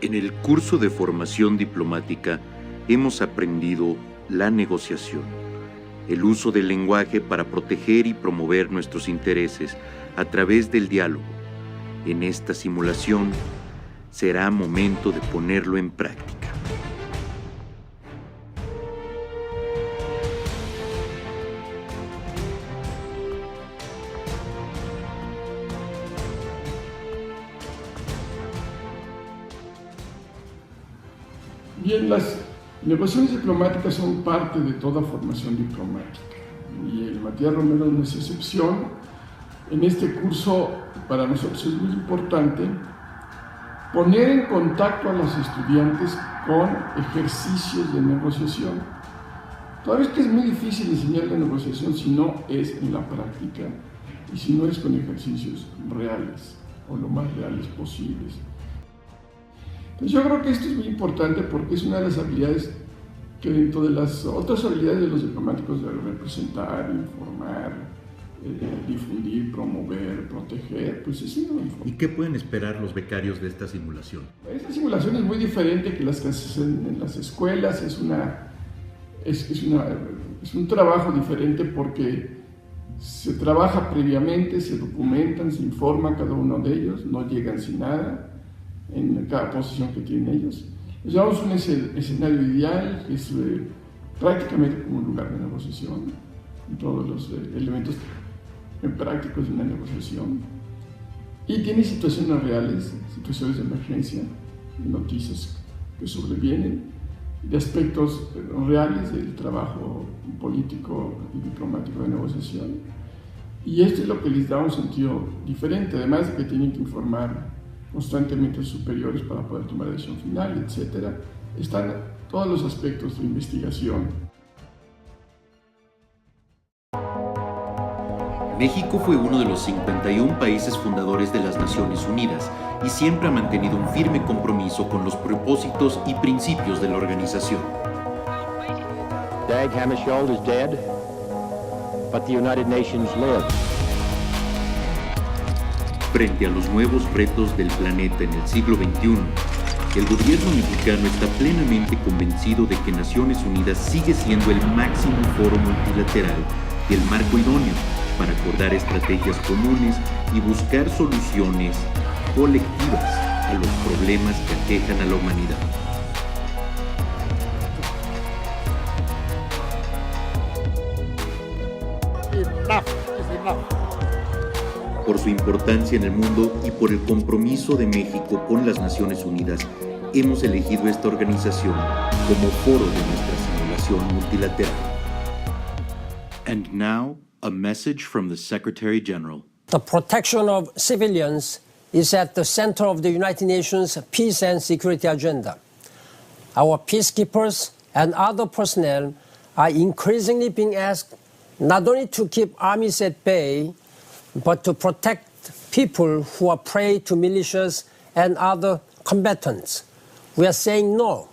En el curso de formación diplomática hemos aprendido la negociación, el uso del lenguaje para proteger y promover nuestros intereses a través del diálogo. En esta simulación será momento de ponerlo en práctica. Bien, las negociaciones diplomáticas son parte de toda formación diplomática y el Matías Romero no es excepción. En este curso para nosotros es muy importante poner en contacto a los estudiantes con ejercicios de negociación. Toda vez que es muy difícil enseñar la negociación si no es en la práctica y si no es con ejercicios reales o lo más reales posibles. Entonces yo creo que esto es muy importante porque es una de las habilidades que dentro de las otras habilidades de los diplomáticos de representar, informar, difundir, promover, proteger, pues es una. ¿Y qué pueden esperar los becarios de esta simulación? Esta simulación es muy diferente que las que se hacen en las escuelas, es un trabajo diferente porque se trabaja previamente, se documentan, se informa cada uno de ellos, no llegan sin nada en cada posición que tienen ellos. Les damos un escenario ideal que es prácticamente como un lugar de negociación, en todos los elementos prácticos de una negociación. Y tiene situaciones reales, situaciones de emergencia, noticias que sobrevienen, de aspectos reales del trabajo político y diplomático de negociación. Y esto es lo que les da un sentido diferente, además de que tienen que informar constantemente a sus superiores para poder tomar la decisión final, etc. Están todos los aspectos de investigación. México fue uno de los 51 países fundadores de las Naciones Unidas y siempre ha mantenido un firme compromiso con los propósitos y principios de la organización. Dag Hammarskjöld is dead, but the United Nations live. Frente a los nuevos retos del planeta en el siglo XXI, el gobierno mexicano está plenamente convencido de que Naciones Unidas sigue siendo el máximo foro multilateral y el marco idóneo para acordar estrategias comunes y buscar soluciones colectivas a los problemas que aquejan a la humanidad. Enough is enough. Por su importancia en el mundo y por el compromiso de México con las Naciones Unidas, hemos elegido esta organización como foro de nuestra simulación multilateral. And now, a message from the Secretary General. The protection of civilians is at the center of the United Nations peace and security agenda. Our peacekeepers and other personnel are increasingly being asked not only to keep armies at bay, but to protect people who are prey to militias and other combatants. We are saying no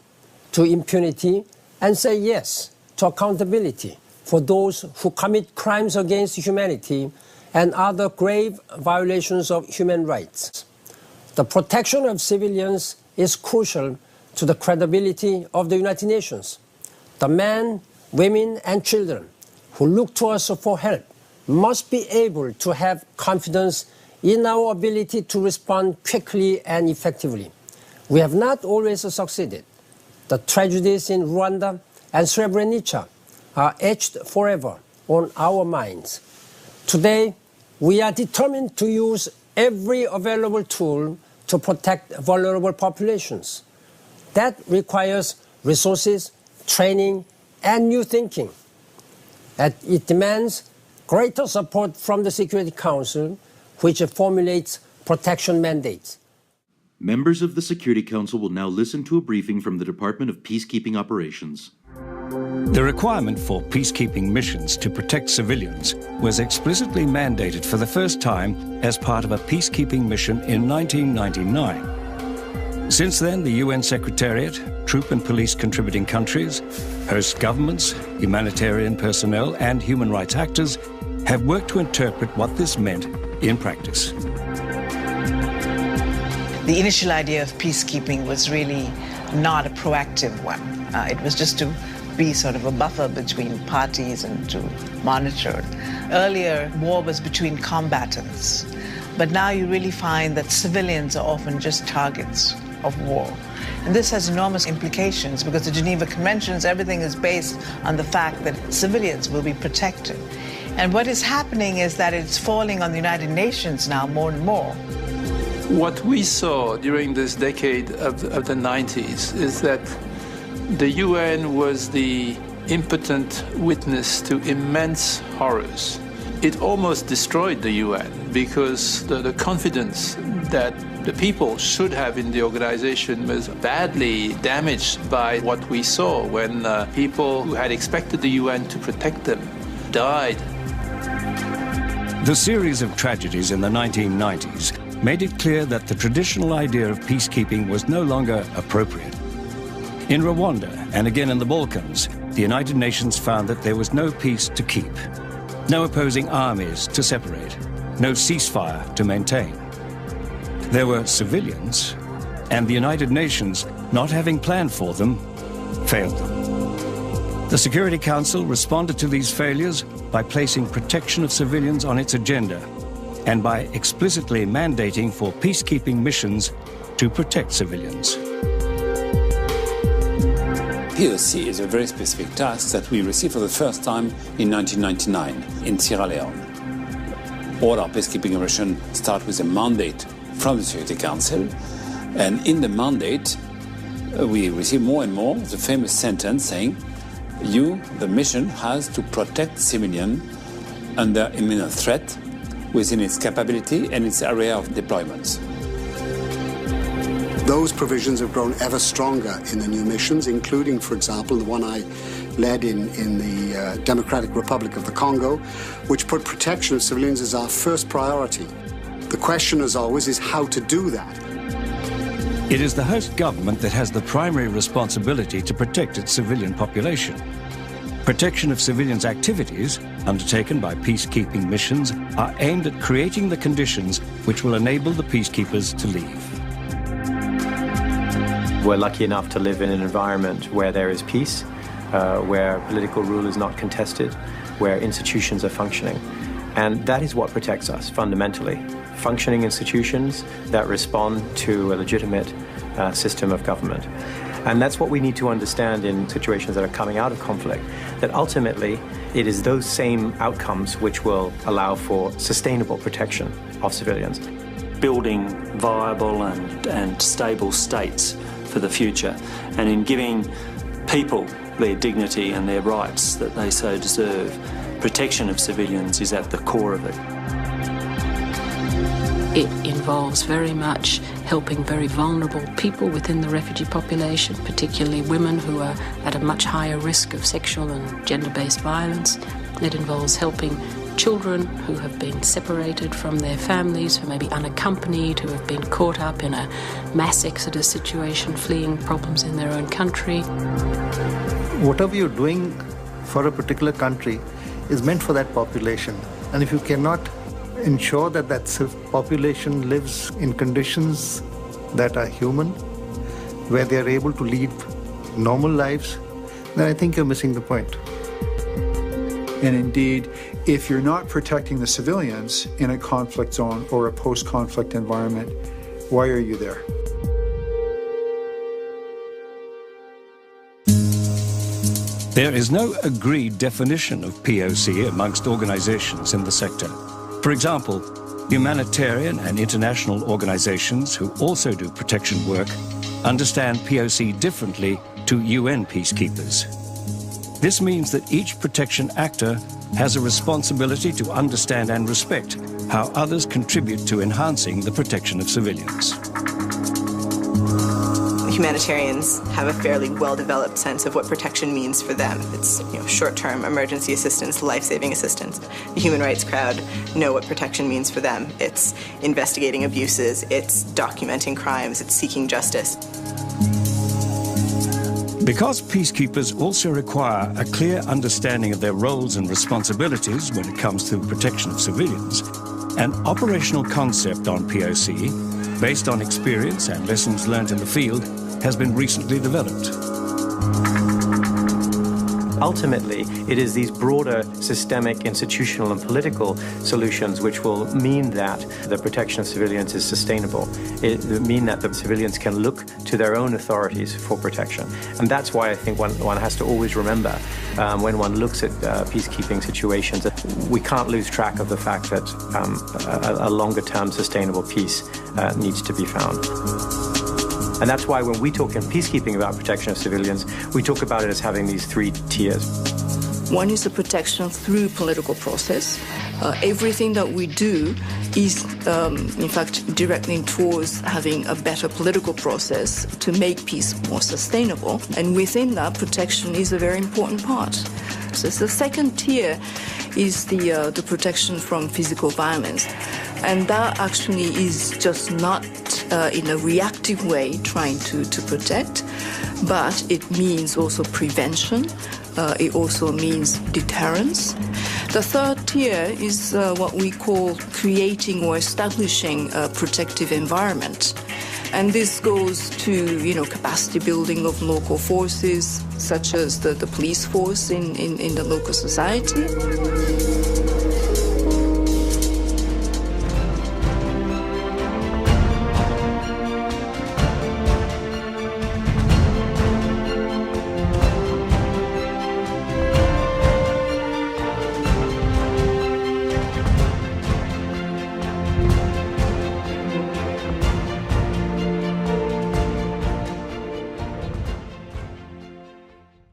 to impunity and say yes to accountability for those who commit crimes against humanity and other grave violations of human rights. The protection of civilians is crucial to the credibility of the United Nations. The men, women, and children who look to us for help must be able to have confidence in our ability to respond quickly and effectively. We have not always succeeded. The tragedies in Rwanda and Srebrenica are etched forever on our minds. Today, we are determined to use every available tool to protect vulnerable populations. That requires resources, training, and new thinking. And it demands greater support from the Security Council, which formulates protection mandates. Members of the Security Council will now listen to a briefing from the Department of Peacekeeping Operations. The requirement for peacekeeping missions to protect civilians was explicitly mandated for the first time as part of a peacekeeping mission in 1999. Since then, the UN Secretariat, troop and police contributing countries, host governments, humanitarian personnel, and human rights actors have worked to interpret what this meant in practice. The initial idea of peacekeeping was really not a proactive one. It was just to be sort of a buffer between parties and to monitor. Earlier, war was between combatants, but now you really find that civilians are often just targets of war. And this has enormous implications because the Geneva Conventions, everything is based on the fact that civilians will be protected. And what is happening is that it's falling on the United Nations now more and more. What we saw during this decade of the 90s is that the UN was the impotent witness to immense horrors. It almost destroyed the UN because the confidence that the people should have in the organization was badly damaged by what we saw when people who had expected the UN to protect them died. The series of tragedies in the 1990s made it clear that the traditional idea of peacekeeping was no longer appropriate. In Rwanda and again in the Balkans, the United Nations found that there was no peace to keep, no opposing armies to separate, no ceasefire to maintain. There were civilians, and the United Nations, not having planned for them, failed them. The Security Council responded to these failures by placing protection of civilians on its agenda and by explicitly mandating for peacekeeping missions to protect civilians. POC is a very specific task that we received for the first time in 1999 in Sierra Leone. All our peacekeeping missions start with a mandate from the Security Council, and in the mandate we receive more and more the famous sentence saying, the mission has to protect civilians under imminent threat within its capability and its area of deployment. Those provisions have grown ever stronger in the new missions, including, for example, the one I led in the Democratic Republic of the Congo, which put protection of civilians as our first priority. The question, as always, is how to do that. It is the host government that has the primary responsibility to protect its civilian population. Protection of civilians' activities, undertaken by peacekeeping missions, are aimed at creating the conditions which will enable the peacekeepers to leave. We're lucky enough to live in an environment where there is peace, where political rule is not contested, where institutions are functioning. And that is what protects us, fundamentally. Functioning institutions that respond to a legitimate system of government. And that's what we need to understand in situations that are coming out of conflict, that ultimately it is those same outcomes which will allow for sustainable protection of civilians. Building viable and stable states for the future, and in giving people their dignity and their rights that they so deserve, protection of civilians is at the core of it. It involves very much helping very vulnerable people within the refugee population, particularly women who are at a much higher risk of sexual and gender-based violence. It involves helping children who have been separated from their families, who may be unaccompanied, who have been caught up in a mass exodus situation, fleeing problems in their own country. Whatever you're doing for a particular country is meant for that population. And if you cannot ensure that that population lives in conditions that are human, where they are able to lead normal lives, then I think you're missing the point. And indeed, if you're not protecting the civilians in a conflict zone or a post-conflict environment, why are you there? There is no agreed definition of POC amongst organizations in the sector. For example, humanitarian and international organizations who also do protection work understand POC differently to UN peacekeepers. This means that each protection actor has a responsibility to understand and respect how others contribute to enhancing the protection of civilians. Humanitarians have a fairly well-developed sense of what protection means for them. It's short-term emergency assistance, life-saving assistance. The human rights crowd know what protection means for them. It's investigating abuses, it's documenting crimes, it's seeking justice. Because peacekeepers also require a clear understanding of their roles and responsibilities when it comes to protection of civilians, an operational concept on POC based on experience and lessons learned in the field, has been recently developed. Ultimately, it is these broader systemic, institutional and political solutions which will mean that the protection of civilians is sustainable. It will mean that the civilians can look to their own authorities for protection. And that's why I think one has to always remember when one looks at peacekeeping situations, we can't lose track of the fact that a longer-term sustainable peace needs to be found. And that's why when we talk in peacekeeping about protection of civilians, we talk about it as having these three tiers. One is the protection through political process. Everything that we do is, in fact, directing towards having a better political process to make peace more sustainable. And within that, protection is a very important part. So the second tier is the protection from physical violence. And that actually is just not in a reactive way trying to protect, but it means also prevention. It also means deterrence. The third tier is what we call creating or establishing a protective environment. And this goes to, capacity building of local forces, such as the police force in the local society.